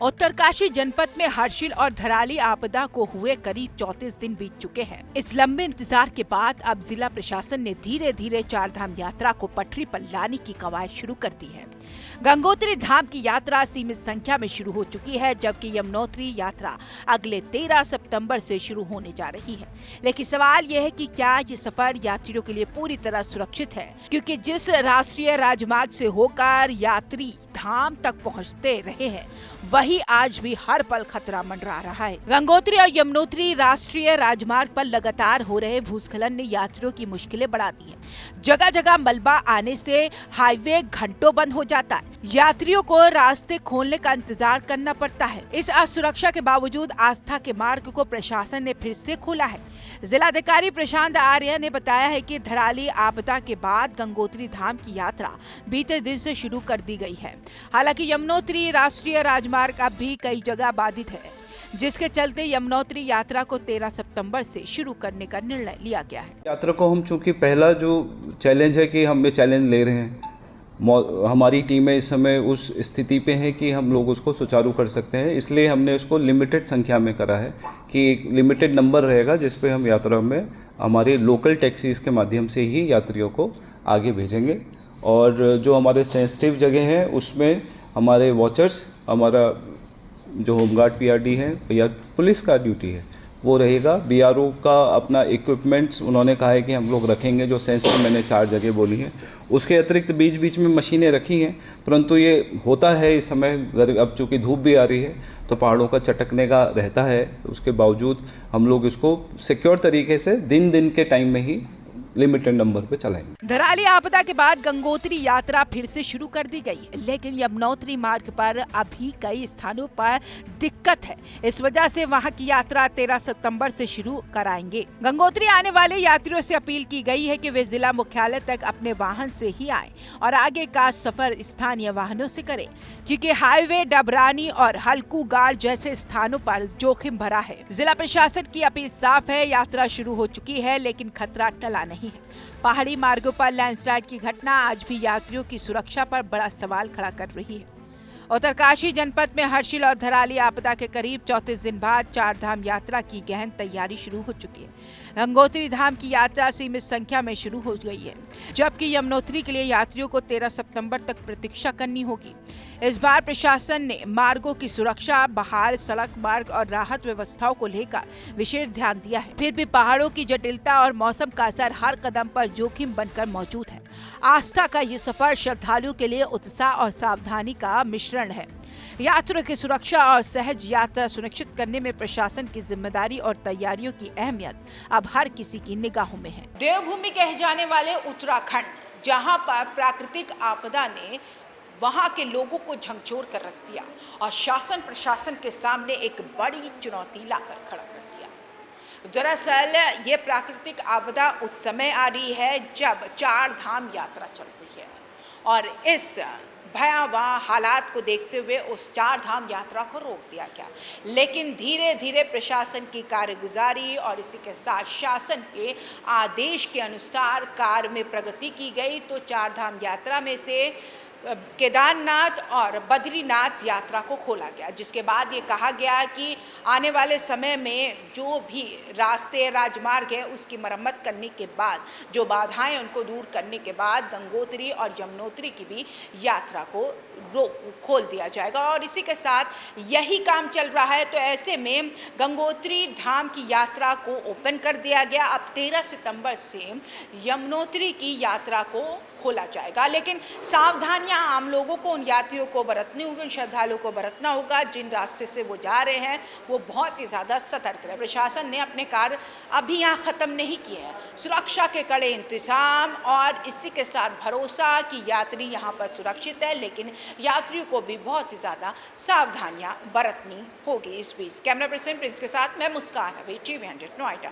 उत्तरकाशी जनपद में हर्षिल और धराली आपदा को हुए करीब 34 दिन बीत चुके हैं। इस लंबे इंतजार के बाद अब जिला प्रशासन ने धीरे धीरे चारधाम यात्रा को पटरी पर लाने की कवायद शुरू कर दी है। गंगोत्री धाम की यात्रा सीमित संख्या में शुरू हो चुकी है, जबकि यमुनोत्री यात्रा अगले 13 सितंबर से शुरू होने जा रही है। लेकिन सवाल यह है कि क्या ये सफर यात्रियों के लिए पूरी तरह सुरक्षित है, क्योंकि जिस राष्ट्रीय राजमार्ग से होकर यात्री धाम तक पहुंचते रहे हैं, वही आज भी हर पल खतरा मंडरा रहा है। गंगोत्री और यमुनोत्री राष्ट्रीय राजमार्ग पर लगातार हो रहे भूस्खलन ने यात्रियों की मुश्किलें बढ़ा दी है। जगह जगह मलबा आने से हाईवे घंटों बंद हो जाता है। यात्रियों को रास्ते खोलने का इंतजार करना पड़ता है। इस असुरक्षा के बावजूद आस्था के मार्ग को प्रशासन ने फिर से खोला है। जिलाधिकारी प्रशांत आर्य ने बताया है कि धराली आपदा के बाद गंगोत्री धाम की यात्रा बीते दिन से शुरू कर दी गई है। हालांकि यमुनोत्री राष्ट्रीय राजमार्ग अब भी कई जगह बाधित है, जिसके चलते यमुनोत्री यात्रा को 13 सितंबर से शुरू करने का निर्णय लिया गया है। यात्रा को हम चूंकि पहला जो चैलेंज है कि हम ये चैलेंज ले रहे हैं, हमारी टीमें इस समय उस स्थिति पे है कि हम लोग उसको सुचारू कर सकते हैं, इसलिए हमने उसको लिमिटेड संख्या में करा है कि एक लिमिटेड नंबर रहेगा जिस पे हम यात्रा में हमारे लोकल टैक्सीज़ के माध्यम से ही यात्रियों को आगे भेजेंगे। और जो हमारे सेंसिटिव जगह हैं उसमें हमारे वॉचर्स, हमारा जो होमगार्ड पीआरडी है या पुलिस का ड्यूटी है वो रहेगा। बीआरओ का अपना इक्विपमेंट्स उन्होंने कहा है कि हम लोग रखेंगे, जो सेंसिटिव मैंने 4 जगह बोली है। उसके अतिरिक्त बीच बीच में मशीनें रखी हैं, परंतु ये होता है इस समय अब चूँकि धूप भी आ रही है तो पहाड़ों का चटकने का रहता है। उसके बावजूद हम लोग इसको सिक्योर तरीके से दिन दिन के टाइम में ही लिमिटेड नंबर पे चलाएंगे। धराली आपदा के बाद गंगोत्री यात्रा फिर से शुरू कर दी गई, लेकिन यमुनोत्री मार्ग पर अभी कई स्थानों पर दिक्कत है। इस वजह से वहां की यात्रा 13 सितंबर से शुरू कराएंगे। गंगोत्री आने वाले यात्रियों से अपील की गई है कि वे जिला मुख्यालय तक अपने वाहन से ही आएं और आगे का सफर स्थानीय वाहनों से करें, क्योंकि हाईवे, डबरानी और हल्कूगाड़ जैसे स्थानों पर जोखिम भरा है। जिला प्रशासन की अपील साफ है, यात्रा शुरू हो चुकी है लेकिन खतरा टला नहीं है। पहाड़ी मार्गों पर लैंडस्लाइड की घटना आज भी यात्रियों की सुरक्षा पर बड़ा सवाल खड़ा कर रही है। उत्तरकाशी जनपद में हर्षिल और धराली आपदा के करीब 34 दिन बाद चारधाम यात्रा की गहन तैयारी शुरू हो चुकी है। गंगोत्री धाम की यात्रा सीमित संख्या में शुरू हो गई है, जबकि यमुनोत्री के लिए यात्रियों को 13 सितंबर तक प्रतीक्षा करनी होगी। इस बार प्रशासन ने मार्गों की सुरक्षा, बहाल सड़क मार्ग और राहत व्यवस्थाओं को लेकर विशेष ध्यान दिया है। फिर भी पहाड़ों की जटिलता और मौसम का असर हर कदम पर जोखिम बनकर मौजूद है। आस्था का ये सफर श्रद्धालुओं के लिए उत्साह और सावधानी का मिश्रण है। यात्रियों की सुरक्षा और सहज यात्रा सुनिश्चित करने में प्रशासन की जिम्मेदारी और तैयारियों की अहमियत अब हर किसी की निगाहों में है। देवभूमि कहे जाने वाले उत्तराखंड, जहां पर प्राकृतिक आपदा ने वहां के लोगों को झकझोर कर रख दिया और शासन प्रशासन के सामने एक बड़ी चुनौती लाकर खड़ा कर दिया। दरअसल ये प्राकृतिक आपदा उस समय आ रही है जब चारधाम यात्रा चल रही है, और इस भयावह हालात को देखते हुए उस चारधाम यात्रा को रोक दिया गया। लेकिन धीरे धीरे प्रशासन की कार्यगुजारी और इसी के साथ शासन के आदेश के अनुसार कार्य में प्रगति की गई तो चारधाम यात्रा में से केदारनाथ और बद्रीनाथ यात्रा को खोला गया, जिसके बाद ये कहा गया कि आने वाले समय में जो भी रास्ते, राजमार्ग है उसकी मरम्मत करने के बाद, जो बाधाएं उनको दूर करने के बाद गंगोत्री और यमुनोत्री की भी यात्रा को खोल दिया जाएगा। और इसी के साथ यही काम चल रहा है, तो ऐसे में गंगोत्री धाम की यात्रा को ओपन कर दिया गया। अब 13 सितंबर से यमुनोत्री की यात्रा को खोला जाएगा, लेकिन सावधानियां आम लोगों को, उन यात्रियों को बरतनी होगी, उन श्रद्धालुओं को बरतना होगा जिन रास्ते से वो जा रहे हैं वो बहुत ही ज़्यादा सतर्क रहे। प्रशासन ने अपने कार्य अभी यहाँ ख़त्म नहीं किए हैं। सुरक्षा के कड़े इंतजाम और इसी के साथ भरोसा कि यात्री यहाँ पर सुरक्षित है, लेकिन यात्रियों को भी बहुत ही ज़्यादा सावधानियाँ बरतनी होगी। इस बीच कैमरा पर्सन प्रिंस के साथ मैं मुस्कान, अभी TV100 नोएडा।